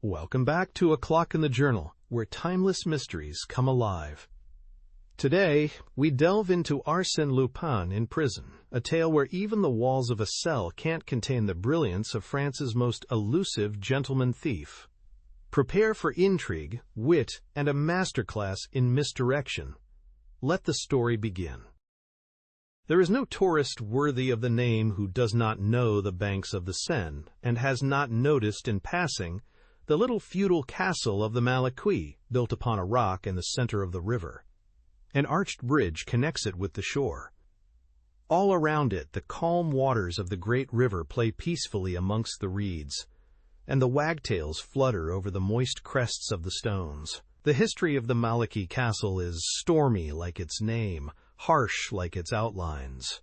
Welcome back to A Clock in the Journal, where timeless mysteries come alive. Today, we delve into Arsène Lupin in prison, a tale where even the walls of a cell can't contain the brilliance of France's most elusive gentleman thief. Prepare for intrigue, wit, and a masterclass in misdirection. Let the story begin. There is no tourist worthy of the name who does not know the banks of the Seine and has not noticed in passing the little feudal castle of the Malaquis, built upon a rock in the center of the river. An arched bridge connects it with the shore. All around it, the calm waters of the great river play peacefully amongst the reeds, and the wagtails flutter over the moist crests of the stones. The history of the Malaquis castle is stormy like its name, harsh like its outlines.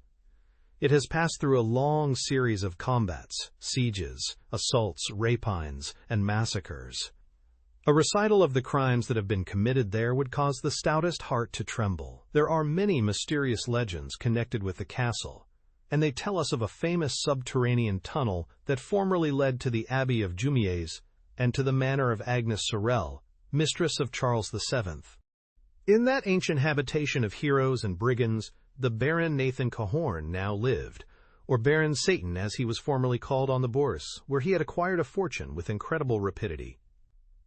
It has passed through a long series of combats, sieges, assaults, rapines, and massacres. A recital of the crimes that have been committed there would cause the stoutest heart to tremble. There are many mysterious legends connected with the castle, and they tell us of a famous subterranean tunnel that formerly led to the Abbey of Jumièges and to the manor of Agnes Sorel, mistress of Charles VII. In that ancient habitation of heroes and brigands, the Baron Nathan Cahorn now lived, or Baron Satan as he was formerly called on the Bourse, where he had acquired a fortune with incredible rapidity.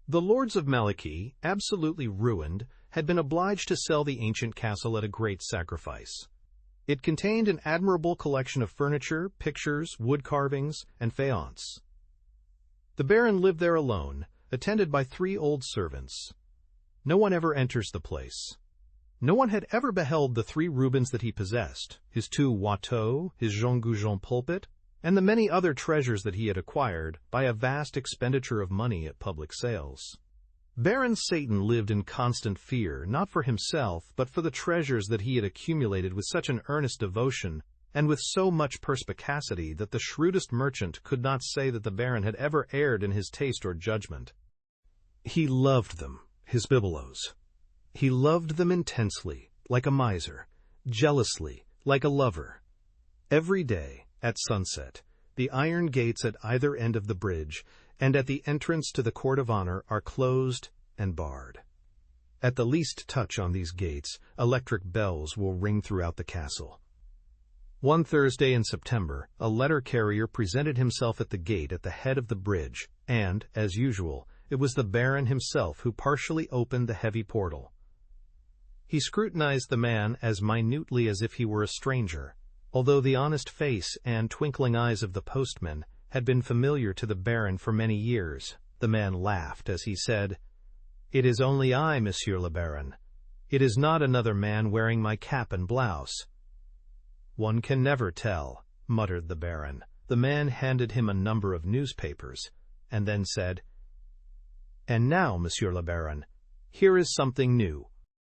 The lords of Malaquis, absolutely ruined, had been obliged to sell the ancient castle at a great sacrifice. It contained an admirable collection of furniture, pictures, wood carvings, and faience. The Baron lived there alone, attended by 3 old servants. No one ever enters the place. No one had ever beheld the 3 Rubens that he possessed, his 2 Watteaux, his Jean Goujon pulpit, and the many other treasures that he had acquired by a vast expenditure of money at public sales. Baron Satan lived in constant fear, not for himself, but for the treasures that he had accumulated with such an earnest devotion and with so much perspicacity that the shrewdest merchant could not say that the Baron had ever erred in his taste or judgment. He loved them, his bibelots. He loved them intensely, like a miser, jealously, like a lover. Every day, at sunset, the iron gates at either end of the bridge and at the entrance to the court of honor are closed and barred. At the least touch on these gates, electric bells will ring throughout the castle. One Thursday in September, a letter carrier presented himself at the gate at the head of the bridge, and, as usual, it was the Baron himself who partially opened the heavy portal. He scrutinized the man as minutely as if he were a stranger, although the honest face and twinkling eyes of the postman had been familiar to the Baron for many years. The man laughed as he said, "It is only I, Monsieur le Baron. It is not another man wearing my cap and blouse." "One can never tell," muttered the Baron. The man handed him a number of newspapers, and then said, "And now, Monsieur le Baron, here is something new."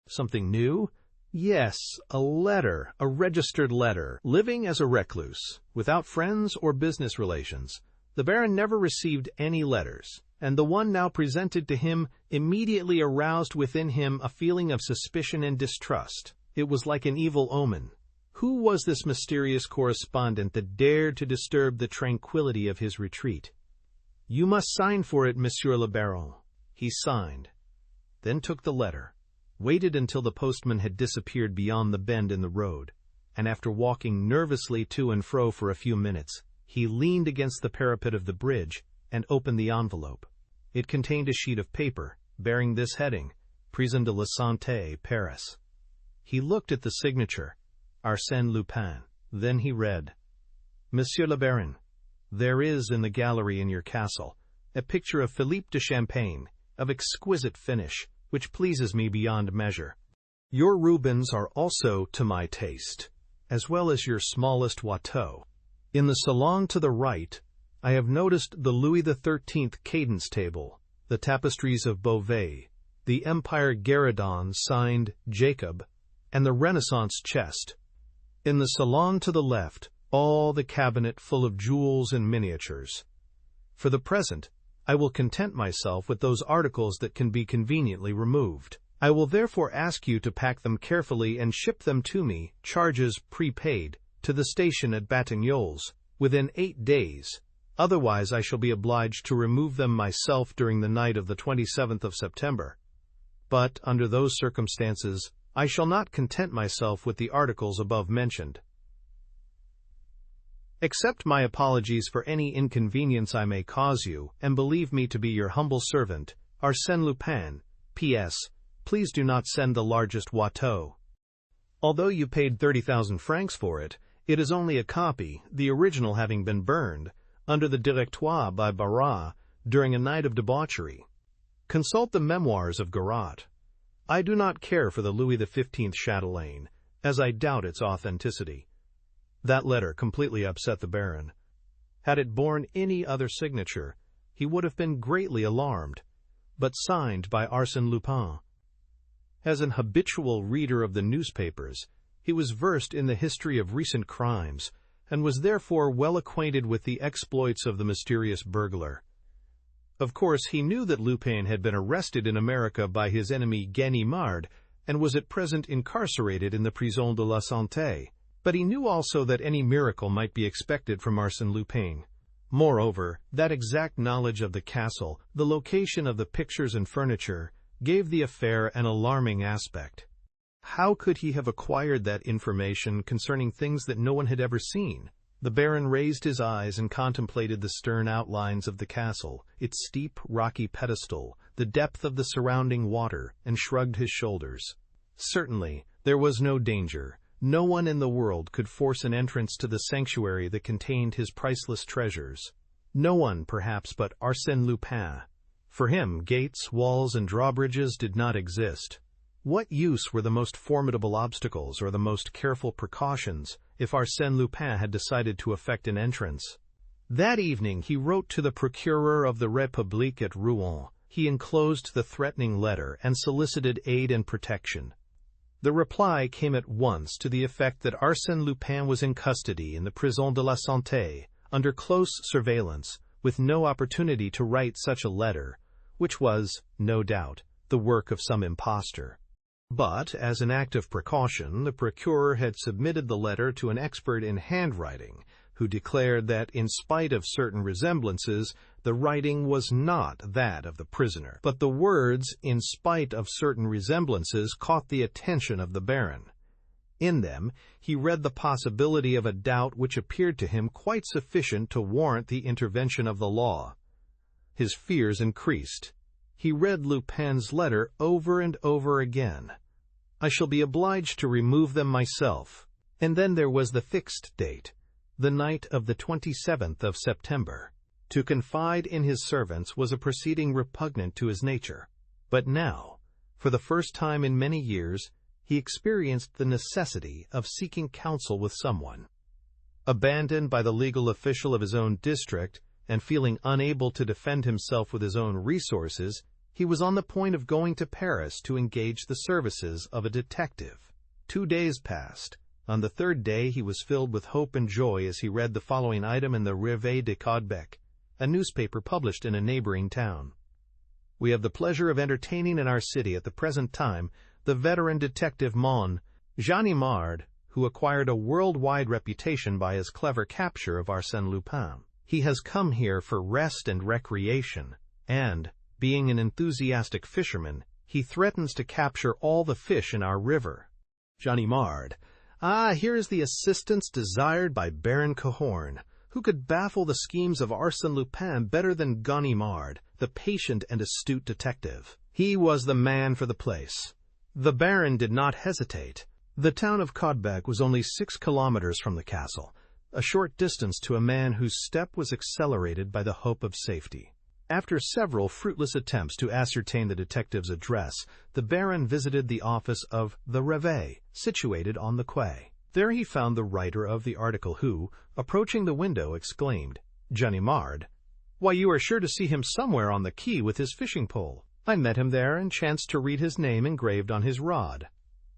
"Something new?" "Yes, a letter, a registered letter. Living as a recluse, without friends or business relations, the Baron never received any letters, and the one now presented to him immediately aroused within him a feeling of suspicion and distrust. It was like an evil omen. Who was this mysterious correspondent that dared to disturb the tranquility of his retreat? "You must sign for it, Monsieur le Baron." He signed, then took the letter, waited until the postman had disappeared beyond the bend in the road, and after walking nervously to and fro for a few minutes, he leaned against the parapet of the bridge and opened the envelope. It contained a sheet of paper bearing this heading, Prison de la Santé, Paris. He looked at the signature, Arsène Lupin. Then he read, "Monsieur le Baron, there is in the gallery in your castle a picture of Philippe de Champagne, of exquisite finish, which pleases me beyond measure. Your Rubens are also to my taste, as well as your smallest Watteau. In the salon to the right, I have noticed the Louis XIII cadence table, the tapestries of Beauvais, the Empire Guéridon signed Jacob, and the Renaissance chest. In the salon to the left, all the cabinet full of jewels and miniatures. For the present, I will content myself with those articles that can be conveniently removed. I will therefore ask you to pack them carefully and ship them to me, charges prepaid, to the station at Batignolles, within 8 days, Otherwise I shall be obliged to remove them myself during the night of the 27th of September. But, under those circumstances, I shall not content myself with the articles above mentioned. Accept my apologies for any inconvenience I may cause you, and believe me to be your humble servant, Arsène Lupin. P.S. Please do not send the largest Watteau. Although you paid 30,000 francs for it, it is only a copy, the original having been burned, under the Directoire by Barras, during a night of debauchery. Consult the memoirs of Garat. I do not care for the Louis XV chatelaine, as I doubt its authenticity. That letter completely upset the Baron. Had it borne any other signature, he would have been greatly alarmed, but signed by Arsène Lupin. As an habitual reader of the newspapers, he was versed in the history of recent crimes, and was therefore well acquainted with the exploits of the mysterious burglar. Of course, he knew that Lupin had been arrested in America by his enemy Ganimard, and was at present incarcerated in the Prison de la Santé. But he knew also that any miracle might be expected from Arsène Lupin. Moreover, that exact knowledge of the castle, the location of the pictures and furniture, gave the affair an alarming aspect. How could he have acquired that information concerning things that no one had ever seen? The Baron raised his eyes and contemplated the stern outlines of the castle, its steep, rocky pedestal, the depth of the surrounding water, and shrugged his shoulders. Certainly, there was no danger. No one in the world could force an entrance to the sanctuary that contained his priceless treasures. No one, perhaps, but Arsène Lupin. For him, gates, walls, and drawbridges did not exist. What use were the most formidable obstacles or the most careful precautions if Arsène Lupin had decided to effect an entrance? That evening he wrote to the Procureur of the République at Rouen. He enclosed the threatening letter and solicited aid and protection. The reply came at once to the effect that Arsène Lupin was in custody in the Prison de la Santé, under close surveillance, with no opportunity to write such a letter, which was, no doubt, the work of some impostor. But, as an act of precaution, the procureur had submitted the letter to an expert in handwriting, who declared that, in spite of certain resemblances, the writing was not that of the prisoner. But the words, in spite of certain resemblances, caught the attention of the Baron. In them, he read the possibility of a doubt which appeared to him quite sufficient to warrant the intervention of the law. His fears increased. He read Lupin's letter over and over again. I shall be obliged to remove them myself. And then there was the fixed date, the night of the 27th of September. To confide in his servants was a proceeding repugnant to his nature. But now, for the first time in many years, he experienced the necessity of seeking counsel with someone. Abandoned by the legal official of his own district, and feeling unable to defend himself with his own resources, he was on the point of going to Paris to engage the services of a detective. 2 days passed. On the third day he was filled with hope and joy as he read the following item in the Réveil de Caudebec, a newspaper published in a neighboring town. We have the pleasure of entertaining in our city at the present time the veteran detective Ganimard, who acquired a world-wide reputation by his clever capture of Arsène Lupin. He has come here for rest and recreation, and, being an enthusiastic fisherman, he threatens to capture all the fish in our river. Ganimard. Ah, here is the assistance desired by Baron Cahorn. Who could baffle the schemes of Arsène Lupin better than Ganimard, the patient and astute detective? He was the man for the place. The Baron did not hesitate. The town of Caudebec was only 6 kilometers from the castle, a short distance to a man whose step was accelerated by the hope of safety. After several fruitless attempts to ascertain the detective's address, the Baron visited the office of the Réveil, situated on the quay. There he found the writer of the article who, approaching the window, exclaimed, "Ganimard? Why, you are sure to see him somewhere on the quay with his fishing pole. I met him there and chanced to read his name engraved on his rod.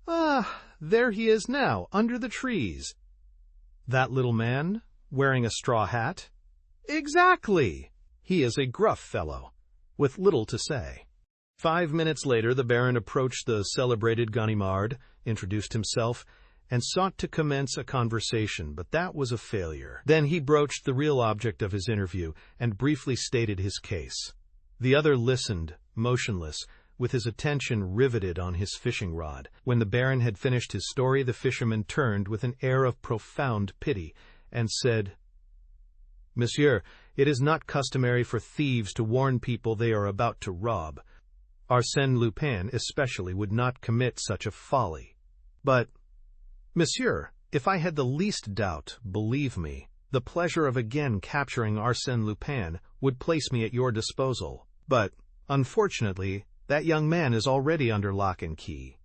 Ah, there he is now, under the trees." "That little man, wearing a straw hat?" "Exactly. He is a gruff fellow, with little to say." 5 minutes later the Baron approached the celebrated Ganimard, introduced himself, and sought to commence a conversation, but that was a failure. Then he broached the real object of his interview and briefly stated his case. The other listened, motionless, with his attention riveted on his fishing rod. When the Baron had finished his story, the fisherman turned with an air of profound pity and said, "Monsieur, it is not customary for thieves to warn people they are about to rob. Arsène Lupin especially would not commit such a folly. But, monsieur, if I had the least doubt, believe me, the pleasure of again capturing Arsène Lupin would place me at your disposal. But, unfortunately, that young man is already under lock and key.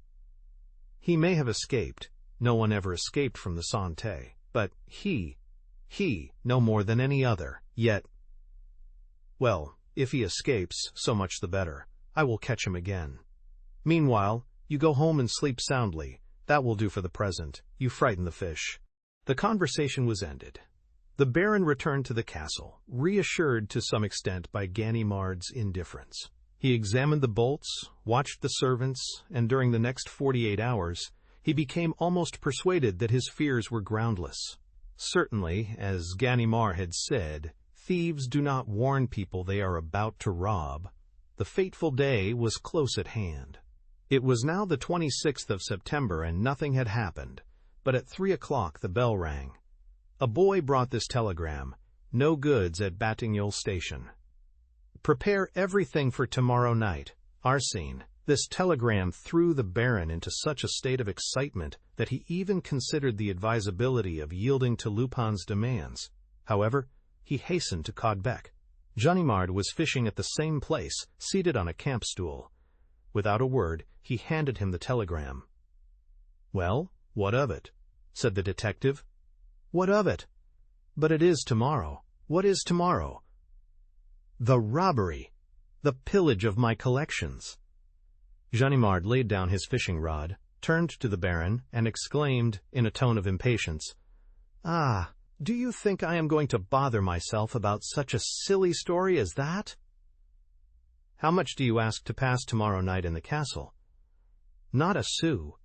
He may have escaped. No one ever escaped from the Santé. But he, no more than any other. Yet, well, if he escapes, so much the better. I will catch him again. Meanwhile, you go home and sleep soundly. That will do for the present. You frighten the fish." The conversation was ended. The Baron returned to the castle, reassured to some extent by Ganimard's indifference. He examined the bolts, watched the servants, and during the next 48 hours, he became almost persuaded that his fears were groundless. Certainly, as Ganimard had said, thieves do not warn people they are about to rob. The fateful day was close at hand. It was now the 26th of September, and nothing had happened. But at 3 o'clock the bell rang. A boy brought this telegram: "No goods at Batignolles station. Prepare everything for tomorrow night. Arsene." This telegram threw the Baron into such a state of excitement that he even considered the advisability of yielding to Lupin's demands. However, he hastened to Caudebec. Ganimard was fishing at the same place, seated on a camp stool. Without a word, he handed him the telegram. "Well, what of it?" said the detective. "What of it? But it is tomorrow." "What is tomorrow?" "The robbery, the pillage of my collections." Ganimard laid down his fishing rod, turned to the Baron, and exclaimed, in a tone of impatience, "Ah, do you think I am going to bother myself about such a silly story as that? How much do you ask to pass tomorrow night in the castle?" "Not a sou."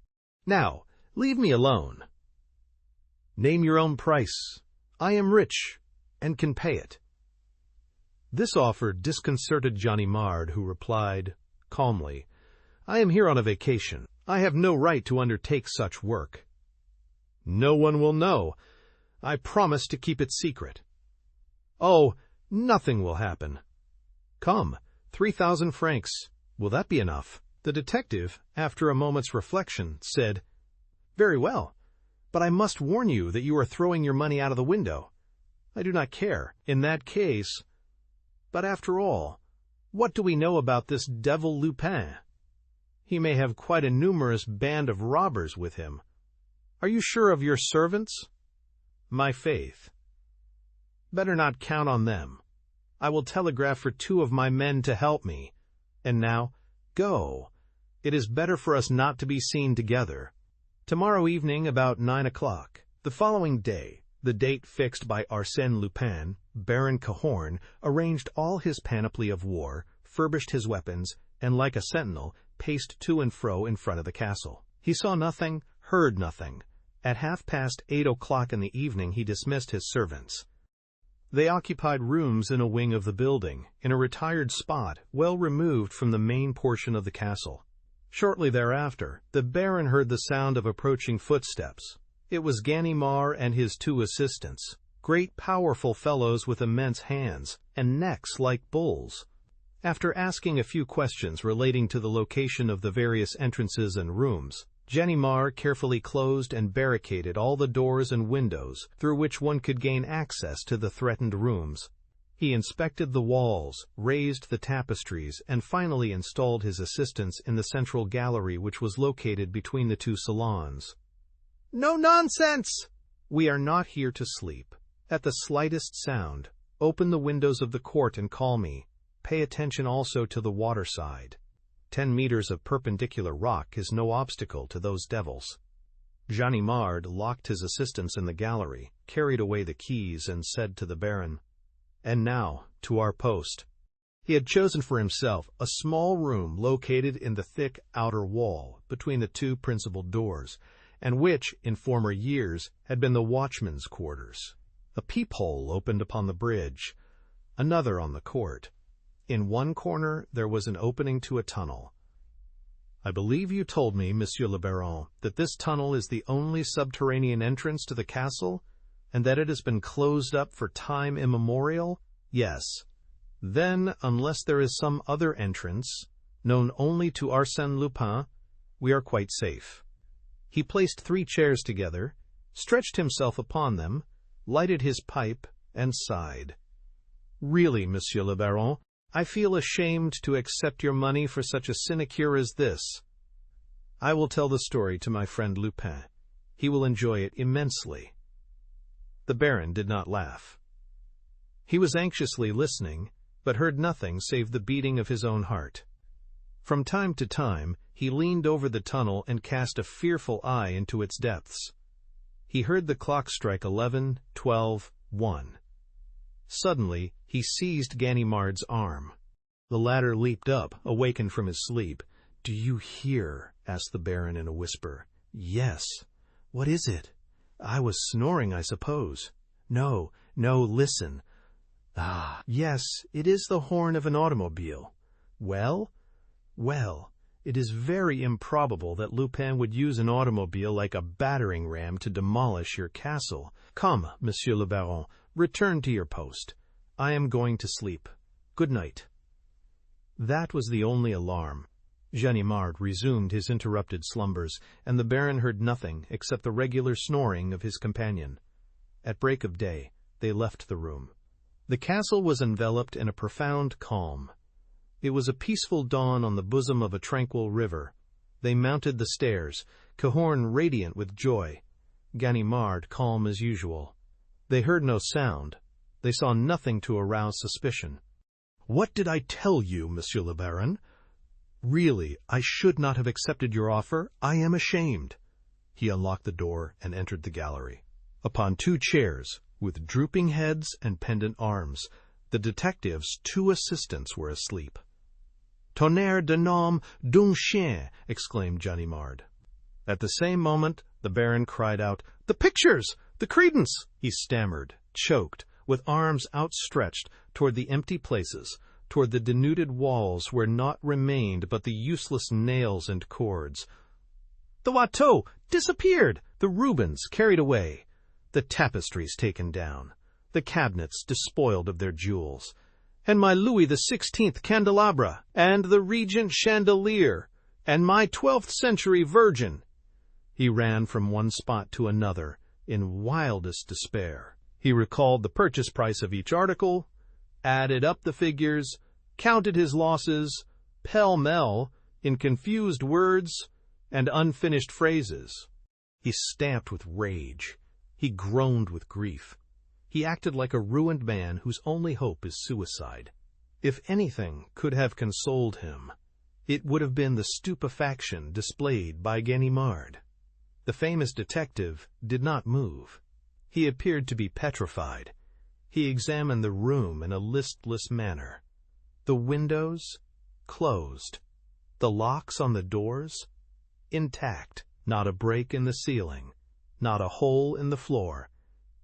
"Now, leave me alone." "Name your own price. I am rich, and can pay it." This offer disconcerted Ganimard, who replied, calmly, "I am here on a vacation. I have no right to undertake such work." "No one will know. I promise to keep it secret." "Oh, nothing will happen." "Come, 3,000 francs. Will that be enough?" The detective, after a moment's reflection, said, "Very well, but I must warn you that you are throwing your money out of the window. I do not care, in that case. But after all, what do we know about this devil Lupin? He may have quite a numerous band of robbers with him. Are you sure of your servants?" "My faith." "Better not count on them. I will telegraph for 2 of my men to help me. And now, go. It is better for us not to be seen together. Tomorrow evening about 9 o'clock. The following day, the date fixed by Arsène Lupin, Baron Cahorn arranged all his panoply of war, furbished his weapons, and like a sentinel, paced to and fro in front of the castle. He saw nothing, heard nothing. At 8:30 o'clock in the evening he dismissed his servants. They occupied rooms in a wing of the building, in a retired spot well removed from the main portion of the castle. Shortly thereafter, the Baron heard the sound of approaching footsteps. It was Ganimard and his 2 assistants, great powerful fellows with immense hands, and necks like bulls. After asking a few questions relating to the location of the various entrances and rooms, Ganimard carefully closed and barricaded all the doors and windows through which one could gain access to the threatened rooms. He inspected the walls, raised the tapestries, and finally installed his assistants in the central gallery which was located between the 2 salons. "No nonsense!" "We are not here to sleep. At the slightest sound, open the windows of the court and call me. Pay attention also to the water side. 10 meters of perpendicular rock is no obstacle to those devils." Ganimard locked his assistants in the gallery, carried away the keys, and said to the Baron, "And now, to our post." He had chosen for himself a small room located in the thick outer wall, between the 2 principal doors, and which, in former years, had been the watchman's quarters. A peephole opened upon the bridge, another on the court. In one corner there was an opening to a tunnel. I believe you told me, Monsieur le Baron, that this tunnel is the only subterranean entrance to the castle, and that it has been closed up for time immemorial? Yes. Then, unless there is some other entrance, known only to Arsène Lupin, we are quite safe. He placed 3 chairs together, stretched himself upon them, lighted his pipe, and sighed. Really, Monsieur le Baron, I feel ashamed to accept your money for such a sinecure as this. I will tell the story to my friend Lupin. He will enjoy it immensely. The Baron did not laugh. He was anxiously listening, but heard nothing save the beating of his own heart. From time to time, he leaned over the tunnel and cast a fearful eye into its depths. He heard the clock strike 11, 12, 1. Suddenly, he seized Ganimard's arm. The latter leaped up, awakened from his sleep. "Do you hear?" asked the Baron in a whisper. "Yes." "What is it?" "I was snoring, I suppose." No, listen." "Ah, yes, it is the horn of an automobile." "Well?" "Well, it is very improbable that Lupin would use an automobile like a battering ram to demolish your castle. Come, Monsieur le Baron, return to your post. I am going to sleep. Good night." That was the only alarm. Ganimard resumed his interrupted slumbers, and the Baron heard nothing except the regular snoring of his companion. At break of day, they left the room. The castle was enveloped in a profound calm. It was a peaceful dawn on the bosom of a tranquil river. They mounted the stairs, Cahorn radiant with joy, Ganimard calm as usual. They heard no sound. They saw nothing to arouse suspicion. "What did I tell you, Monsieur le Baron? Really, I should not have accepted your offer. I am ashamed." He unlocked the door and entered the gallery. Upon 2 chairs, with drooping heads and pendant arms, the detective's 2 assistants were asleep. "Tonnerre de nom d'un chien!" exclaimed Ganimard. At the same moment, the Baron cried out, "The pictures! The credence!" He stammered, choked, with arms outstretched toward the empty places, toward the denuded walls where naught remained but the useless nails and cords. "The Watteau disappeared! The Rubens carried away! The tapestries taken down! The cabinets despoiled of their jewels! And my Louis XVI candelabra! And the Regent chandelier! And my 12th century Virgin!" He ran from one spot to another, in wildest despair. He recalled the purchase price of each article, added up the figures, counted his losses, pell-mell, in confused words and unfinished phrases. He stamped with rage. He groaned with grief. He acted like a ruined man whose only hope is suicide. If anything could have consoled him, it would have been the stupefaction displayed by Ganimard. The famous detective did not move. He appeared to be petrified. He examined the room in a listless manner. The windows closed. The locks on the doors intact. Not a break in the ceiling. Not a hole in the floor.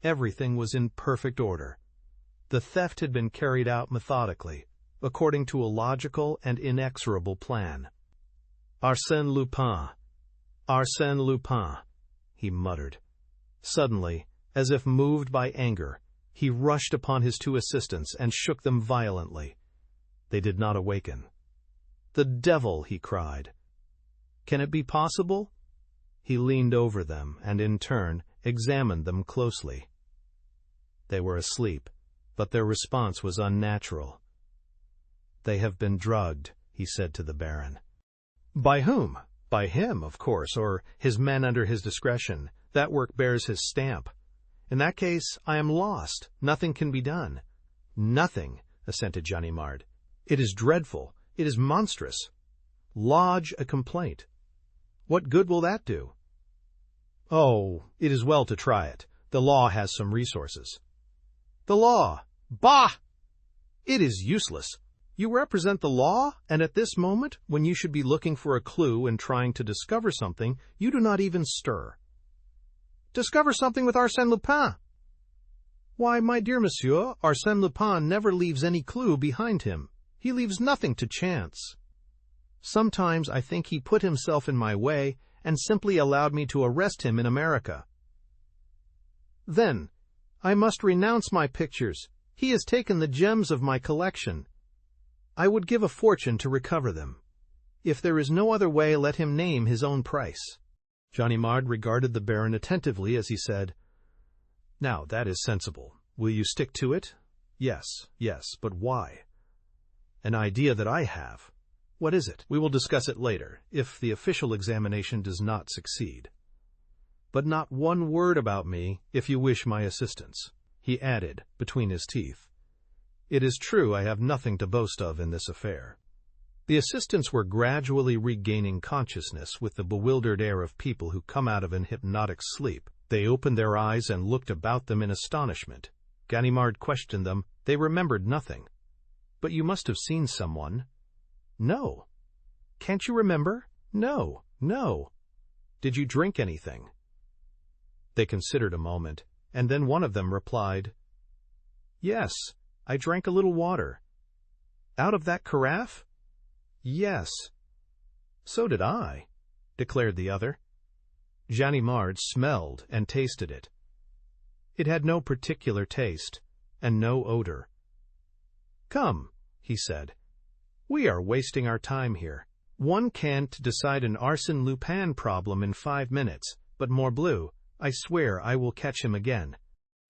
Everything was in perfect order. The theft had been carried out methodically, according to a logical and inexorable plan. "Arsène Lupin! Arsène Lupin!" he muttered. Suddenly, as if moved by anger, he rushed upon his 2 assistants and shook them violently. They did not awaken. "The devil!" he cried. "Can it be possible?" He leaned over them and, in turn, examined them closely. They were asleep, but their response was unnatural. "They have been drugged," he said to the Baron. "By whom?" "By him, of course, or his men under his discretion. That work bears his stamp. In that case, I am lost. Nothing can be done." "Nothing," assented Ganimard. "It is dreadful. It is monstrous. Lodge a complaint." "What good will that do?" "Oh, it is well to try it. The law has some resources." "The law? Bah! It is useless. You represent the law, and at this moment, when you should be looking for a clue and trying to discover something, you do not even stir. Discover something with Arsène Lupin." "Why, my dear monsieur, Arsène Lupin never leaves any clue behind him. He leaves nothing to chance. Sometimes I think he put himself in my way and simply allowed me to arrest him in America. Then, I must renounce my pictures. He has taken the gems of my collection. I would give a fortune to recover them. If there is no other way, let him name his own price." Ganimard regarded the Baron attentively as he said, "Now, that is sensible. Will you stick to it?" Yes, but why?" "An idea that I have." "What is it?" "We will discuss it later, if the official examination does not succeed. But not one word about me, if you wish my assistance," he added, between his teeth. "It is true I have nothing to boast of in this affair." The assistants were gradually regaining consciousness with the bewildered air of people who come out of an hypnotic sleep. They opened their eyes and looked about them in astonishment. Ganimard questioned them. They remembered nothing. "But you must have seen someone." "No." "Can't you remember?" "No." "Did you drink anything?" They considered a moment, and then one of them replied, "Yes, I drank a little water." "Out of that carafe?" "Yes." "So did I," declared the other. Ganimard smelled and tasted it. It had no particular taste, and no odor. "Come," he said, "we are wasting our time here. One can't decide an Arsène Lupin problem in 5 minutes, but morbleu, I swear I will catch him again."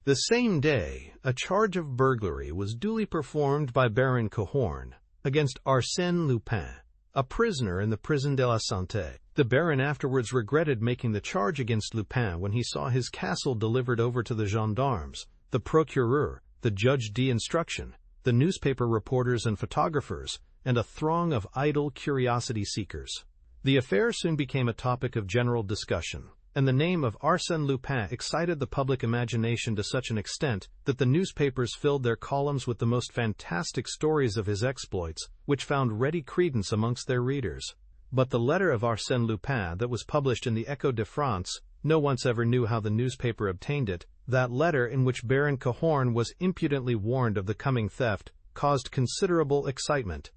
The same day, a charge of burglary was duly performed by Baron Cahorn against Arsène Lupin, a prisoner in the Prison de la Santé. The Baron afterwards regretted making the charge against Lupin when he saw his castle delivered over to the gendarmes, the procureur, the juge d'instruction, the newspaper reporters and photographers, and a throng of idle curiosity seekers. The affair soon became a topic of general discussion, and the name of Arsène Lupin excited the public imagination to such an extent that the newspapers filled their columns with the most fantastic stories of his exploits, which found ready credence amongst their readers. But the letter of Arsène Lupin that was published in the Echo de France, no one ever knew how the newspaper obtained it. That letter, in which Baron Cahorn was impudently warned of the coming theft, caused considerable excitement.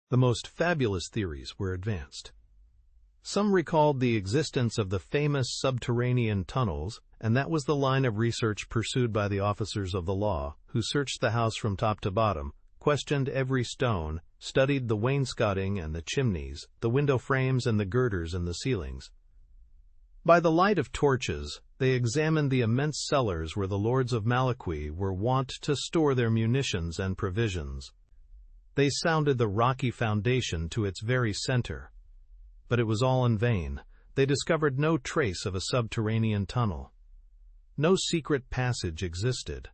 The most fabulous theories were advanced. Some recalled the existence of the famous subterranean tunnels, and that was the line of research pursued by the officers of the law, who searched the house from top to bottom, questioned every stone, studied the wainscoting and the chimneys, the window frames and the girders in the ceilings. By the light of torches, they examined the immense cellars where the lords of Malaquis were wont to store their munitions and provisions. They sounded the rocky foundation to its very center. But it was all in vain. They discovered no trace of a subterranean tunnel. No secret passage existed.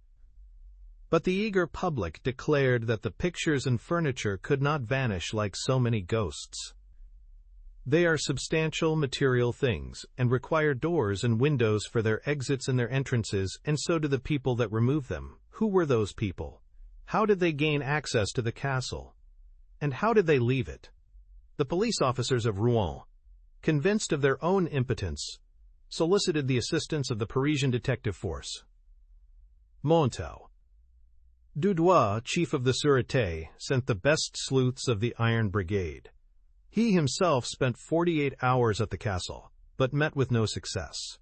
But the eager public declared that the pictures and furniture could not vanish like so many ghosts. They are substantial material things, and require doors and windows for their exits and their entrances, and so do the people that remove them. Who were those people? How did they gain access to the castle? And how did they leave it? The police officers of Rouen, convinced of their own impotence, solicited the assistance of the Parisian detective force. Montel. Dudois, chief of the Sûreté, sent the best sleuths of the Iron Brigade. He himself spent 48 hours at the castle, but met with no success.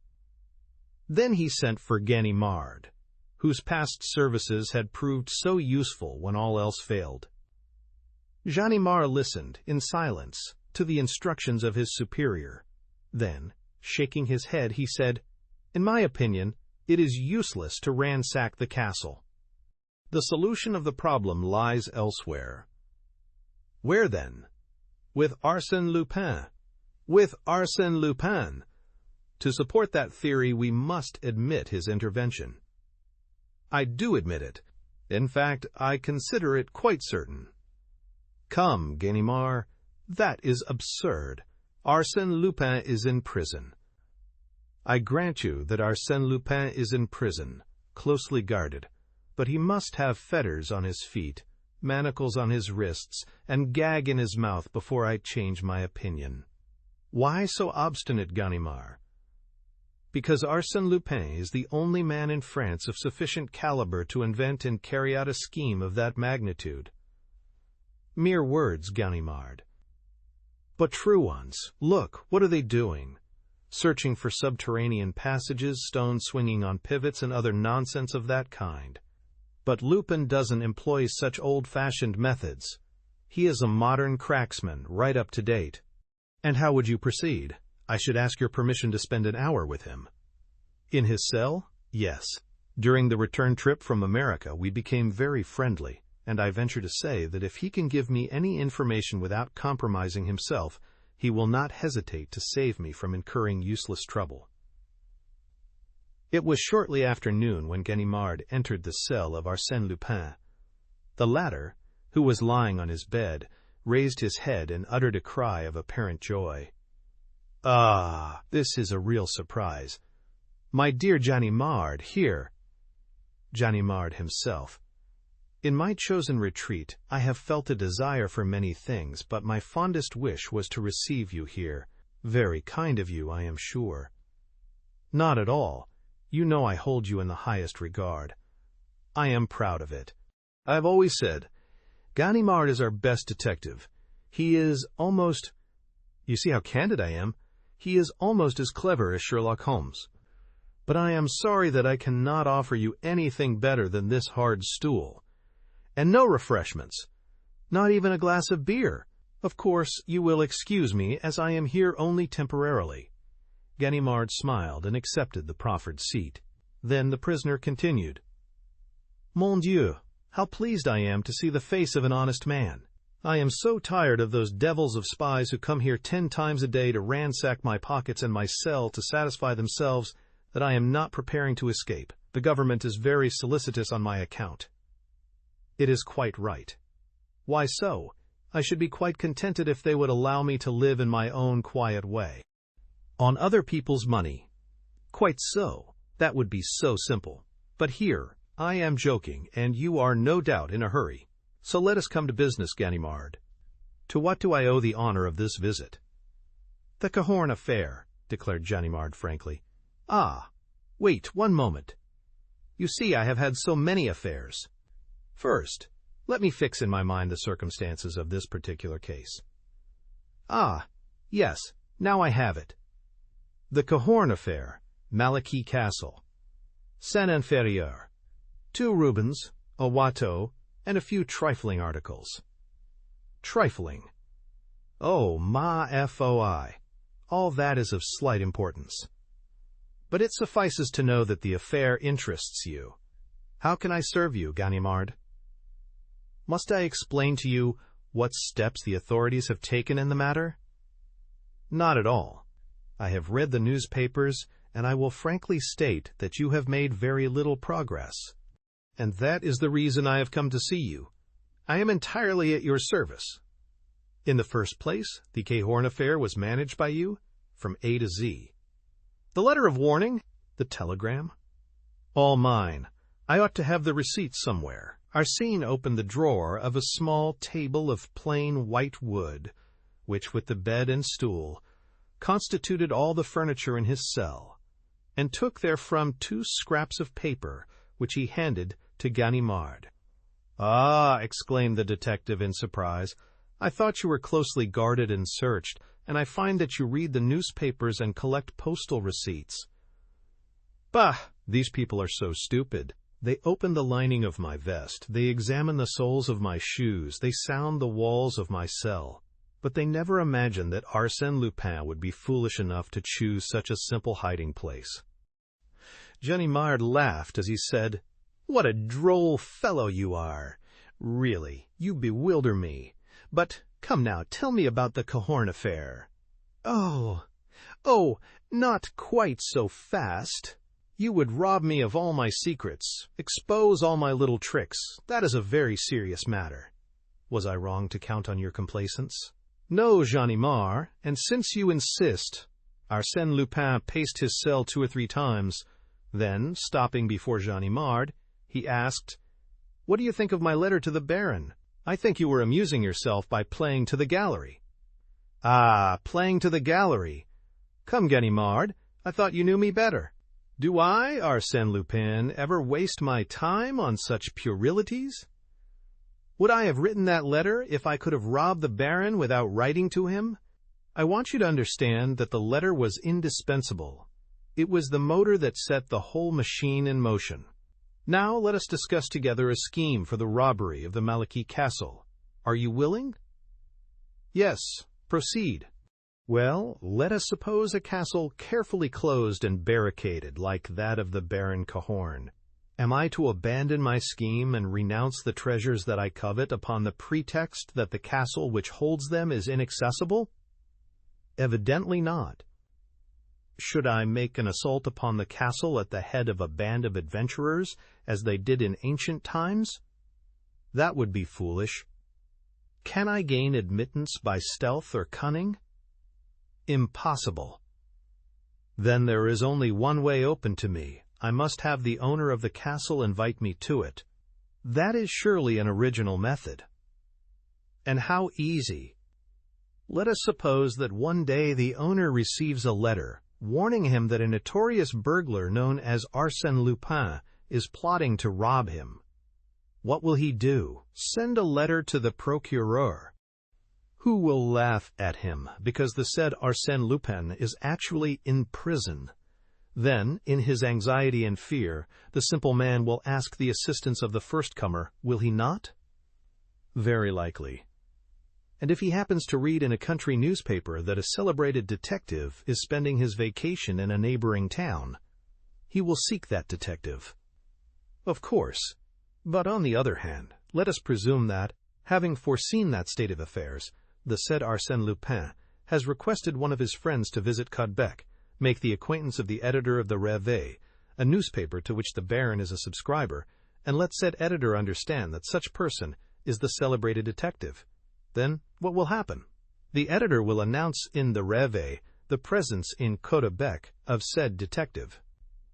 Then he sent for Ganimard, whose past services had proved so useful when all else failed. Ganimard listened, in silence, to the instructions of his superior. Then, shaking his head, he said, "In my opinion, it is useless to ransack the castle. The solution of the problem lies elsewhere." "Where then?" "With Arsène Lupin." "With Arsène Lupin." To support that theory, we must admit his intervention. "I do admit it. In fact, I consider it quite certain." "Come, Ganimard, that is absurd. Arsène Lupin is in prison." "I grant you that Arsène Lupin is in prison, closely guarded, but he must have fetters on his feet, manacles on his wrists, and gag in his mouth before I change my opinion." "Why so obstinate, Ganimard?" Because Arsène Lupin is the only man in France of sufficient caliber to invent and carry out a scheme of that magnitude. Mere words, Ganimard. But true ones. Look, what are they doing? Searching for subterranean passages, stones swinging on pivots, and other nonsense of that kind. But Lupin doesn't employ such old-fashioned methods. He is a modern cracksman, right up to date. And how would you proceed? I should ask your permission to spend an hour with him. In his cell? Yes. During the return trip from America, we became very friendly, and I venture to say that if he can give me any information without compromising himself, he will not hesitate to save me from incurring useless trouble. It was shortly after noon when Ganimard entered the cell of Arsène Lupin. The latter, who was lying on his bed, raised his head and uttered a cry of apparent joy. "Ah, this is a real surprise. My dear Ganimard, here." Ganimard himself. In my chosen retreat, I have felt a desire for many things, but my fondest wish was to receive you here. Very kind of you, I am sure. Not at all. You know I hold you in the highest regard. I am proud of it. I've always said, Ganimard is our best detective. He is almost... You see how candid I am? He is almost as clever as Sherlock Holmes. But I am sorry that I cannot offer you anything better than this hard stool. And no refreshments. Not even a glass of beer. Of course, you will excuse me, as I am here only temporarily. Ganimard smiled and accepted the proffered seat. Then the prisoner continued. Mon Dieu, how pleased I am to see the face of an honest man. I am so tired of those devils of spies who come here 10 times a day to ransack my pockets and my cell to satisfy themselves that I am not preparing to escape. The government is very solicitous on my account. It is quite right. Why so? I should be quite contented if they would allow me to live in my own quiet way. On other people's money. Quite so. That would be so simple. But here, I am joking, and you are no doubt in a hurry. So let us come to business, Ganimard. To what do I owe the honor of this visit? The Cahorn affair, declared Ganimard frankly. Ah, wait 1 moment. You see, I have had so many affairs. First, let me fix in my mind the circumstances of this particular case. Ah, yes, now I have it. The Cahorn affair, Malaquis Castle, Saint-Inférieur, 2 Rubens, a Watteau, and a few trifling articles. Trifling. Oh, ma foi. All that is of slight importance. But it suffices to know that the affair interests you. How can I serve you, Ganimard? Must I explain to you what steps the authorities have taken in the matter? Not at all. I have read the newspapers, and I will frankly state that you have made very little progress. And that is the reason I have come to see you. I am entirely at your service. In the first place, the Cahorn affair was managed by you from A to Z. The letter of warning, the telegram, all mine. I ought to have the receipts somewhere. Arsene opened the drawer of a small table of plain white wood, which, with the bed and stool, constituted all the furniture in his cell, and took therefrom 2 scraps of paper, which he handed to Ganimard. Ah, exclaimed the detective in surprise, I thought you were closely guarded and searched, and I find that you read the newspapers and collect postal receipts. Bah, these people are so stupid. They open the lining of my vest, they examine the soles of my shoes, they sound the walls of my cell. But they never imagine that Arsène Lupin would be foolish enough to choose such a simple hiding place. Ganimard laughed as he said, What a droll fellow you are! Really, you bewilder me. But come now, tell me about the Cahorn affair. Oh, not quite so fast. You would rob me of all my secrets, expose all my little tricks. That is a very serious matter. Was I wrong to count on your complacence? No, Ganimard, and since you insist, Arsène Lupin paced his cell 2 or 3 times. Then, stopping before Ganimard, he asked, What do you think of my letter to the Baron? I think you were amusing yourself by playing to the gallery. Ah, playing to the gallery. Come, Ganimard, I thought you knew me better. Do I, Arsène Lupin, ever waste my time on such puerilities? Would I have written that letter if I could have robbed the Baron without writing to him? I want you to understand that the letter was indispensable. It was the motor that set the whole machine in motion. Now let us discuss together a scheme for the robbery of the Maliki castle. Are you willing? Yes, proceed. Well, let us suppose a castle carefully closed and barricaded like that of the Baron Cahorn. Am I to abandon my scheme and renounce the treasures that I covet upon the pretext that the castle which holds them is inaccessible? Evidently not. Should I make an assault upon the castle at the head of a band of adventurers, as they did in ancient times? That would be foolish. Can I gain admittance by stealth or cunning? Impossible. Then there is only one way open to me. I must have the owner of the castle invite me to it. That is surely an original method. And how easy. Let us suppose that one day the owner receives a letter warning him that a notorious burglar known as Arsène Lupin is plotting to rob him. What will he do? Send a letter to the procureur, who will laugh at him because the said Arsène Lupin is actually in prison. Then, in his anxiety and fear, the simple man will ask the assistance of the first comer, will he not? Very likely. And if he happens to read in a country newspaper that a celebrated detective is spending his vacation in a neighboring town, he will seek that detective. Of course. But on the other hand, let us presume that, having foreseen that state of affairs, the said Arsène Lupin has requested one of his friends to visit Cudbec, make the acquaintance of the editor of the Réveil, a newspaper to which the Baron is a subscriber, and let said editor understand that such person is the celebrated detective. Then what will happen? The editor will announce in the Réveil the presence in Caudebec of said detective.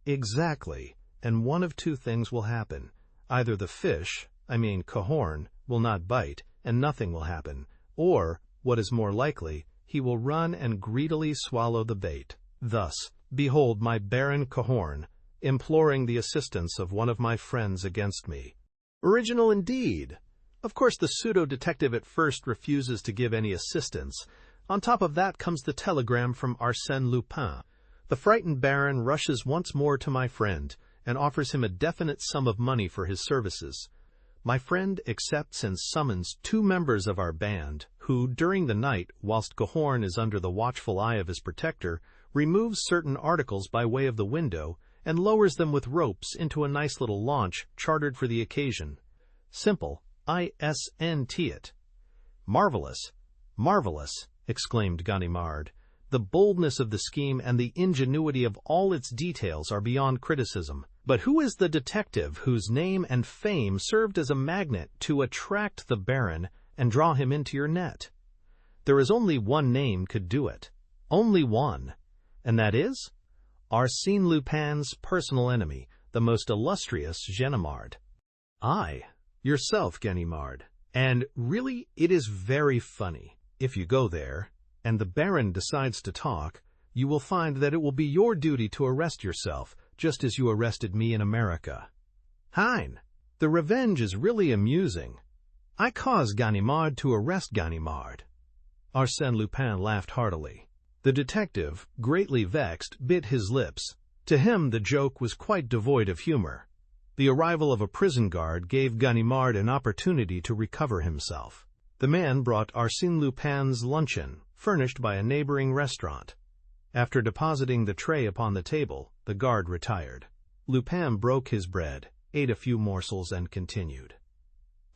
Exactly, and one of two things will happen. Either the fish, Cahorn, will not bite, and nothing will happen, or, what is more likely, he will run and greedily swallow the bait. Thus, behold my Baron Cahorn, imploring the assistance of one of my friends against me. Original indeed! Of course, the pseudo-detective at first refuses to give any assistance. On top of that comes the telegram from Arsène Lupin. The frightened Baron rushes once more to my friend and offers him a definite sum of money for his services. My friend accepts and summons 2 members of our band, who, during the night, whilst Cahorn is under the watchful eye of his protector, removes certain articles by way of the window and lowers them with ropes into a nice little launch chartered for the occasion. Simple. ISNT it. Marvelous, marvelous, exclaimed Ganimard. The boldness of the scheme and the ingenuity of all its details are beyond criticism. But who is the detective whose name and fame served as a magnet to attract the Baron and draw him into your net? There is only one name could do it. Only one. And that is Arsène Lupin's personal enemy, the most illustrious Ganimard. I. Yourself, Ganimard. And really, it is very funny. If you go there, and the Baron decides to talk, you will find that it will be your duty to arrest yourself, just as you arrested me in America. Hein, the revenge is really amusing. I caused Ganimard to arrest Ganimard. Arsène Lupin laughed heartily. The detective, greatly vexed, bit his lips. To him the joke was quite devoid of humor. The arrival of a prison guard gave Ganimard an opportunity to recover himself. The man brought Arsène Lupin's luncheon, furnished by a neighboring restaurant. After depositing the tray upon the table, the guard retired. Lupin broke his bread, ate a few morsels, and continued.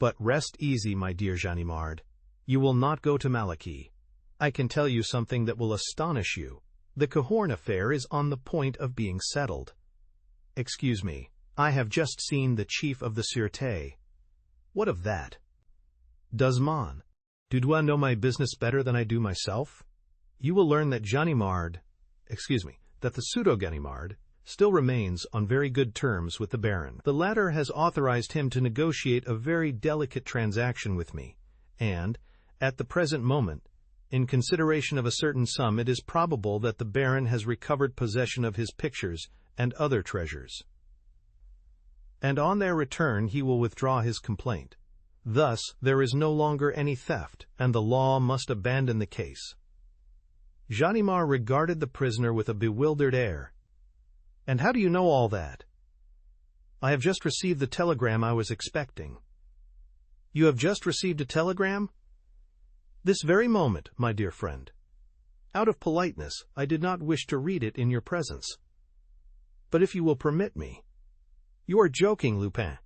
But rest easy, my dear Ganimard. You will not go to Maliki. I can tell you something that will astonish you. The Cahorn affair is on the point of being settled. Excuse me, I have just seen the chief of the Sûreté. What of that? Does Mon? Do I know my business better than I do myself? You will learn that that the pseudo-Ganimard still remains on very good terms with the Baron. The latter has authorized him to negotiate a very delicate transaction with me, and, at the present moment, In consideration of a certain sum, it is probable that the Baron has recovered possession of his pictures and other treasures, and on their return he will withdraw his complaint. Thus, there is no longer any theft, and the law must abandon the case." Ganimard regarded the prisoner with a bewildered air. "And how do you know all that?" "I have just received the telegram I was expecting." "You have just received a telegram?" "This very moment, my dear friend. Out of politeness, I did not wish to read it in your presence. But if you will permit me—" "You are joking, Lupin."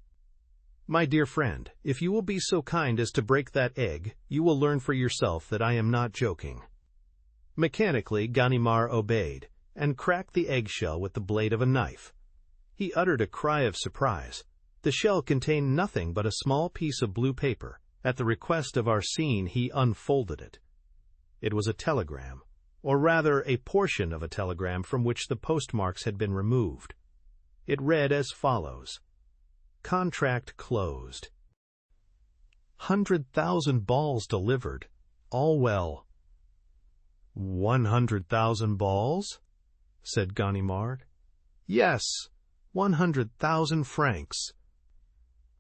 "My dear friend, if you will be so kind as to break that egg, you will learn for yourself that I am not joking." Mechanically, Ganimard obeyed, and cracked the eggshell with the blade of a knife. He uttered a cry of surprise. The shell contained nothing but a small piece of blue paper. At the request of Arsene, he unfolded it. It was a telegram, or rather a portion of a telegram from which the postmarks had been removed. It read as follows: "Contract closed. 100,000 balls delivered. All well." 100,000 balls? said Ganimard. "Yes, 100,000 francs.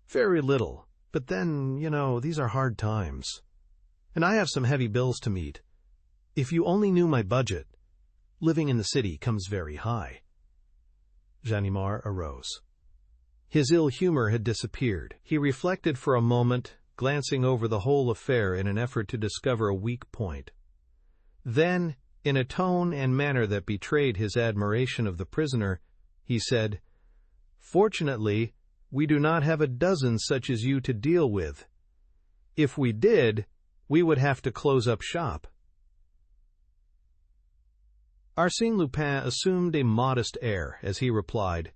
Very little, but then, these are hard times. And I have some heavy bills to meet. If you only knew my budget. Living in the city comes very high." Ganimard arose. His ill humor had disappeared. He reflected for a moment, glancing over the whole affair in an effort to discover a weak point. Then, in a tone and manner that betrayed his admiration of the prisoner, he said, "Fortunately, we do not have a dozen such as you to deal with. If we did, we would have to close up shop." Arsène Lupin assumed a modest air as he replied,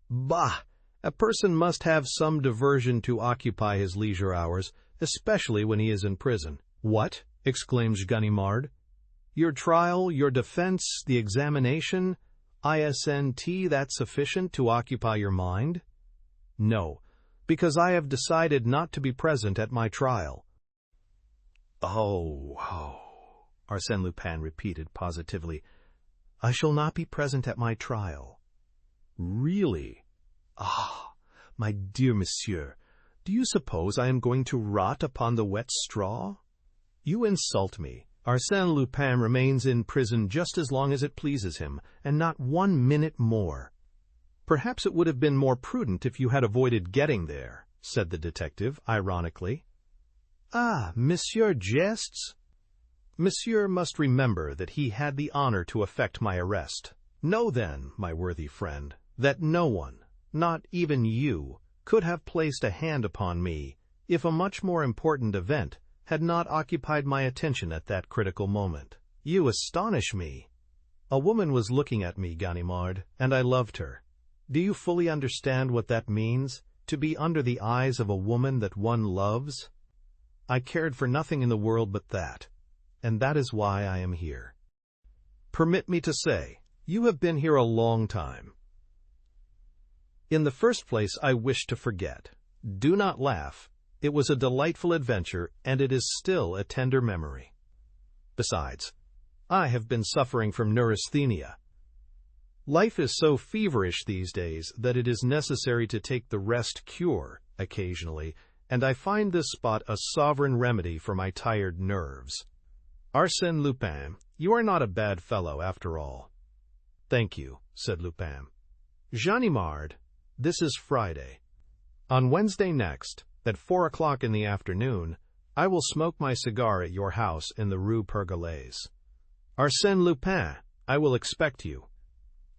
"Bah! A person must have some diversion to occupy his leisure hours, especially when he is in prison." "What?" exclaims Ganimard. "Your trial, your defense, the examination, ISNT, that's sufficient to occupy your mind?" "No, because I have decided not to be present at my trial." Oh, Arsène Lupin repeated positively. "I shall not be present at my trial." "Really? Ah, my dear monsieur, do you suppose I am going to rot upon the wet straw?" "You insult me. Arsène Lupin remains in prison just as long as it pleases him, and not 1 minute more." "Perhaps it would have been more prudent if you had avoided getting there," said the detective, ironically. "Ah, monsieur jests?" "Monsieur must remember that he had the honor to effect my arrest. Know then, my worthy friend, that no one, not even you, could have placed a hand upon me if a much more important event had not occupied my attention at that critical moment." "You astonish me." "A woman was looking at me, Ganimard, and I loved her. Do you fully understand what that means, to be under the eyes of a woman that one loves? I cared for nothing in the world but that, and that is why I am here." "Permit me to say, you have been here a long time." "In the first place, I wish to forget. Do not laugh. It was a delightful adventure, and it is still a tender memory. Besides, I have been suffering from neurasthenia. Life is so feverish these days that it is necessary to take the rest cure occasionally, and I find this spot a sovereign remedy for my tired nerves. Arsène Lupin, you are not a bad fellow after all." "Thank you," said Lupin. "Ganimard, this is Friday. On Wednesday next, at 4 o'clock in the afternoon, I will smoke my cigar at your house in the Rue Pergolese. Arsène Lupin, I will expect you."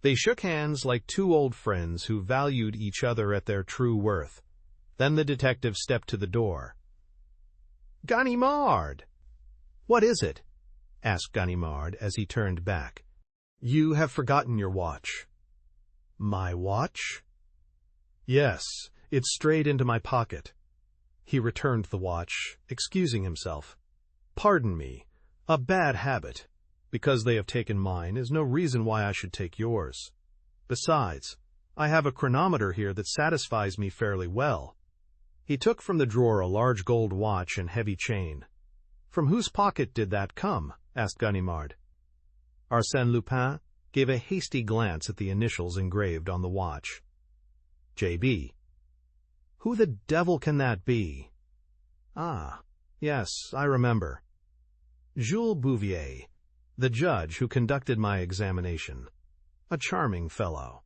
They shook hands like two old friends who valued each other at their true worth. Then the detective stepped to the door. "Ganimard!" "What is it?" asked Ganimard as he turned back. "You have forgotten your watch." "My watch?" "Yes, it strayed into my pocket." He returned the watch, excusing himself. "Pardon me, a bad habit. Because they have taken mine is no reason why I should take yours. Besides, I have a chronometer here that satisfies me fairly well." He took from the drawer a large gold watch and heavy chain. From whose pocket did that come? Asked Ganimard. Arsène Lupin gave a hasty glance at the initials engraved on the watch. J.B. Who the devil can that be? Ah, yes, I remember. Jules Bouvier, the judge who conducted my examination. A charming fellow.